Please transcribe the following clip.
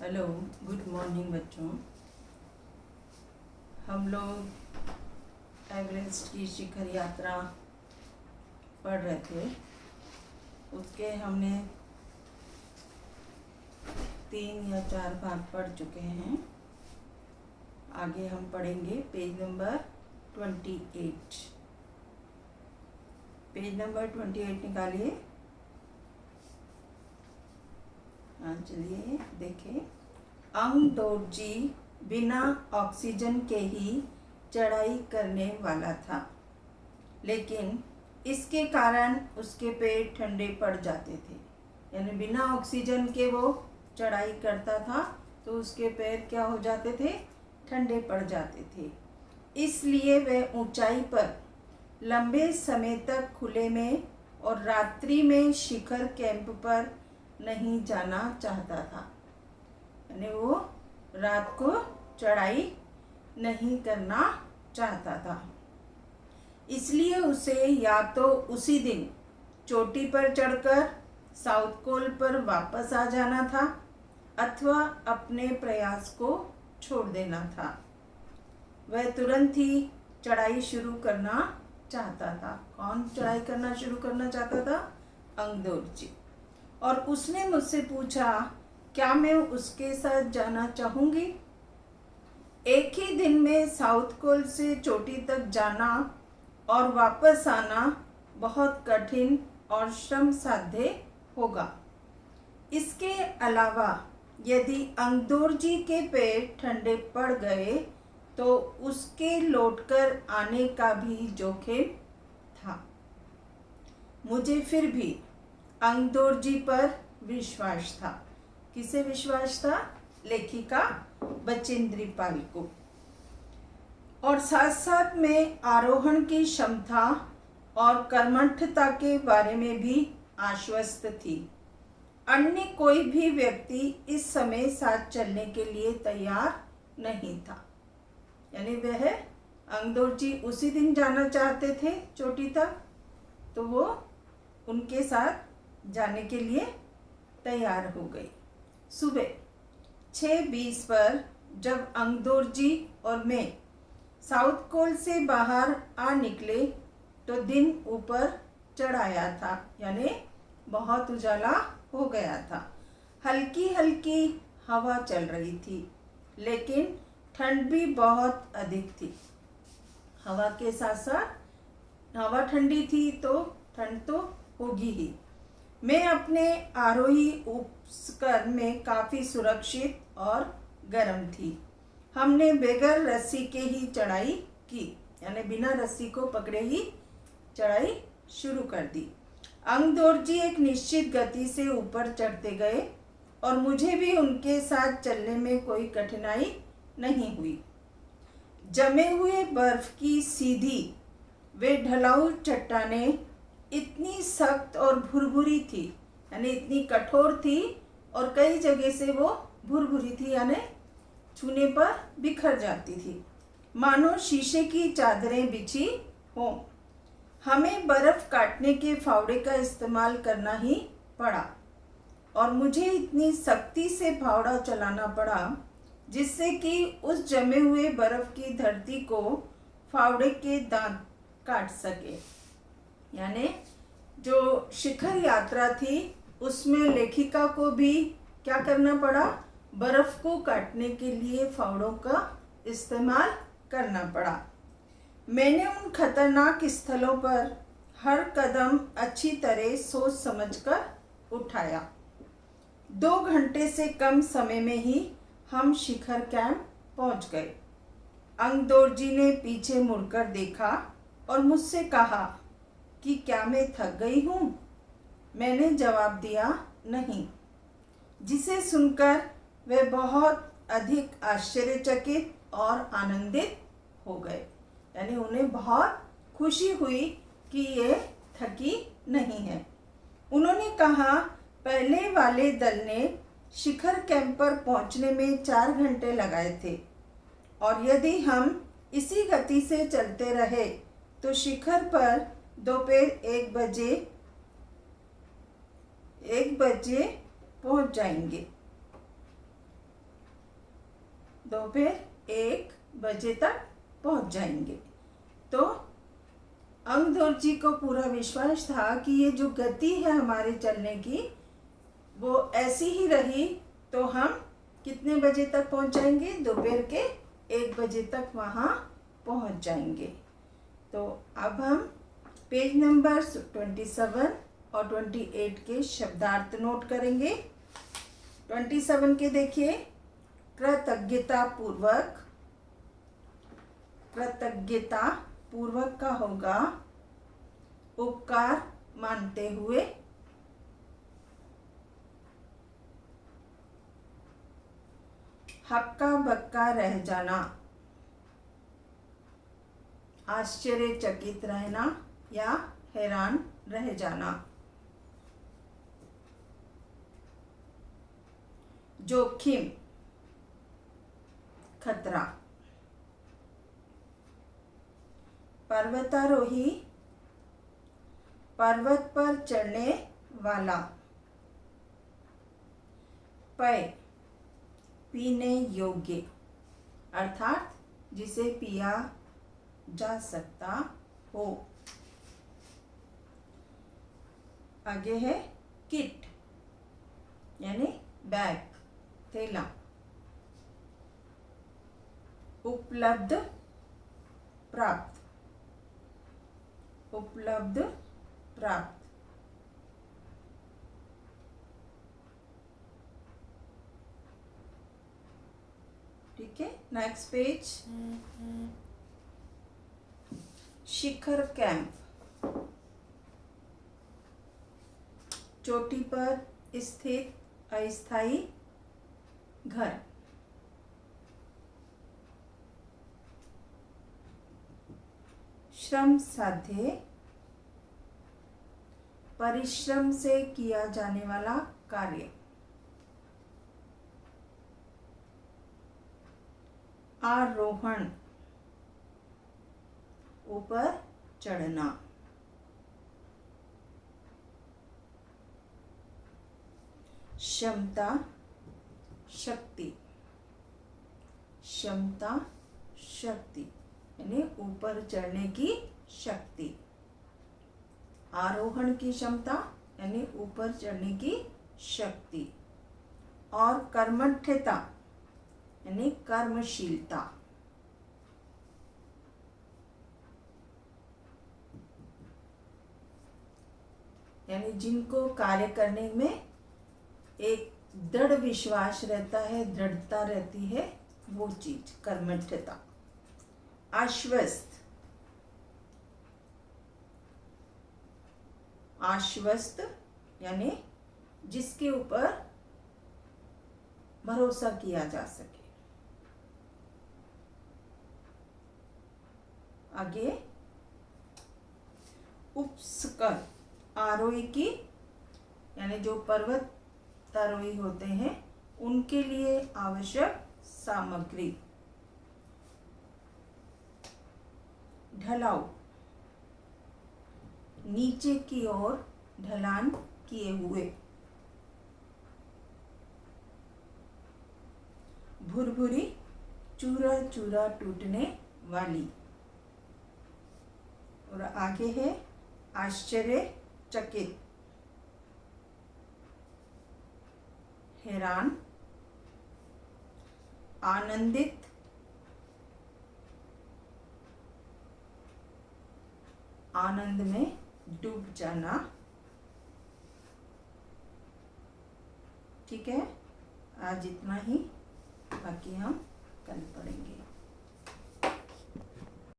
Hello, good morning बच्चों। हम लोग एवरेस्ट की शिखर यात्रा पढ़ रहे थे। उसके हमने 3 या 4 भाग पढ़ चुके हैं। आगे हम पढ़ेंगे पेज नंबर 28। पेज नंबर 28 निकालिए। हाँ, चलिए देखें। अंग दोर्जी बिना ऑक्सीजन के ही चढ़ाई करने वाला था, लेकिन इसके कारण उसके पैर ठंडे पड़ जाते थे। यानी बिना ऑक्सीजन के वो चढ़ाई करता था तो उसके पैर क्या हो जाते थे? ठंडे पड़ जाते थे। इसलिए वह ऊंचाई पर लंबे समय तक खुले में और रात्रि में शिखर कैंप पर नहीं जाना चाहता था। यानी वो रात को चढ़ाई नहीं करना चाहता था। इसलिए उसे या तो उसी दिन चोटी पर चढ़कर साउथ पोल पर वापस आ जाना था अथवा अपने प्रयास को छोड़ देना था। वह तुरंत ही चढ़ाई शुरू करना चाहता था। कौन चढ़ाई करना शुरू करना चाहता था? अंग दोर्जी। और उसने मुझसे पूछा, क्या मैं उसके साथ जाना चाहूँगी? एक ही दिन में साउथ पोल से चोटी तक जाना और वापस आना बहुत कठिन और श्रम साध्य होगा। इसके अलावा यदि अंग दोर्जी के पैर ठंडे पड़ गए तो उसके लौटकर आने का भी जोखिम था। मुझे फिर भी अंग दोर्जी पर विश्वास था। किसे विश्वास था? लेखिका बचेंद्री पाल को। और साथ साथ में आरोहण की क्षमता और कर्मठता के बारे में भी आश्वस्त थी। अन्य कोई भी व्यक्ति इस समय साथ चलने के लिए तैयार नहीं था। यानी वह अंग दोर्जी उसी दिन जाना चाहते थे चोटी तक, तो वो उनके साथ जाने के लिए तैयार हो गई। सुबह 6:20 पर जब अंग दोर्जी और मैं साउथ पोल से बाहर आ निकले तो दिन ऊपर चढ़ आया था। यानी बहुत उजाला हो गया था। हल्की हल्की हवा चल रही थी, लेकिन ठंड भी बहुत अधिक थी। हवा के साथ साथ हवा ठंडी थी तो ठंड तो होगी ही। मैं अपने आरोही उपकरण में काफ़ी सुरक्षित और गर्म थी। हमने बगैर रस्सी के ही चढ़ाई की। यानी बिना रस्सी को पकड़े ही चढ़ाई शुरू कर दी। अंग दोर्जी एक निश्चित गति से ऊपर चढ़ते गए और मुझे भी उनके साथ चलने में कोई कठिनाई नहीं हुई। जमे हुए बर्फ की सीधी वे ढलाऊ चट्टानें इतनी सख्त और भुरभुरी थी, यानी इतनी कठोर थी और कई जगह से वो भुरभुरी थी, यानी छूने पर बिखर जाती थी, मानो शीशे की चादरें बिछी हों। हमें बर्फ काटने के फावड़े का इस्तेमाल करना ही पड़ा और मुझे इतनी सख्ती से फावड़ा चलाना पड़ा जिससे कि उस जमे हुए बर्फ की धरती को फावड़े के दांत काट सके। यानी जो शिखर यात्रा थी उसमें लेखिका को भी क्या करना पड़ा? बर्फ को काटने के लिए फावड़ों का इस्तेमाल करना पड़ा। मैंने उन खतरनाक स्थलों पर हर कदम अच्छी तरह सोच समझकर उठाया। 2 घंटे से कम समय में ही हम शिखर कैंप पहुंच गए। अंग दोर्जी ने पीछे मुड़कर देखा और मुझसे कहा कि क्या मैं थक गई हूँ? मैंने जवाब दिया, नहीं। जिसे सुनकर वे बहुत अधिक आश्चर्यचकित और आनंदित हो गए। यानी उन्हें बहुत खुशी हुई कि ये थकी नहीं है। उन्होंने कहा, पहले वाले दल ने शिखर कैंप पर पहुंचने में 4 घंटे लगाए थे और यदि हम इसी गति से चलते रहे तो शिखर पर दोपहर 1 बजे पहुंच जाएंगे। दोपहर 1 बजे तक पहुंच जाएंगे। तो अंगदौर जी को पूरा विश्वास था कि ये जो गति है हमारे चलने की वो ऐसी ही रही तो हम कितने बजे तक पहुंच जाएंगे, दोपहर के 1 बजे तक वहाँ पहुंच जाएंगे। तो अब हम पेज नंबर 27 और 28 के शब्दार्थ नोट करेंगे। 27 के देखिए, कृतज्ञता पूर्वक। कृतज्ञता पूर्वक का होगा उपकार मानते हुए, हक्का बक्का रह जाना, आश्चर्यचकित रहना या हैरान रह जाना, जोखिम खतरा, पर्वतारोही पर्वत पर चढ़ने वाला, पेय पीने योग्य अर्थात जिसे पिया जा सकता हो। आगे है किट यानी बैग, थैला, उपलब्ध प्राप्त, उपलब्ध प्राप्त, ठीक है। नेक्स्ट पेज, शिखर कैंप, चोटी पर स्थित अस्थायी घर, श्रम साध्य परिश्रम से किया जाने वाला कार्य, आरोहण ऊपर चढ़ना, क्षमता शक्ति, क्षमता शक्ति यानी ऊपर चढ़ने की शक्ति, आरोहण की क्षमता यानी ऊपर चढ़ने की शक्ति, और कर्मठता यानी कर्मशीलता। यानी जिनको कार्य करने में एक दृढ़ विश्वास रहता है, दृढ़ता रहती है, वो चीज कर्मठता। आश्वस्त, आश्वस्त यानी जिसके ऊपर भरोसा किया जा सके। आगे उपस्कर, आरोही की यानी जो पर्वतारोही होते हैं उनके लिए आवश्यक सामग्री। ढलाव, नीचे की ओर ढलान किए हुए। भुरभुरी, चूरा चूरा टूटने वाली। और आगे है आश्चर्यचकित, हैरान, आनंदित, आनंद में डूब जाना। ठीक है, आज इतना ही, बाकी हम कल पढ़ेंगे।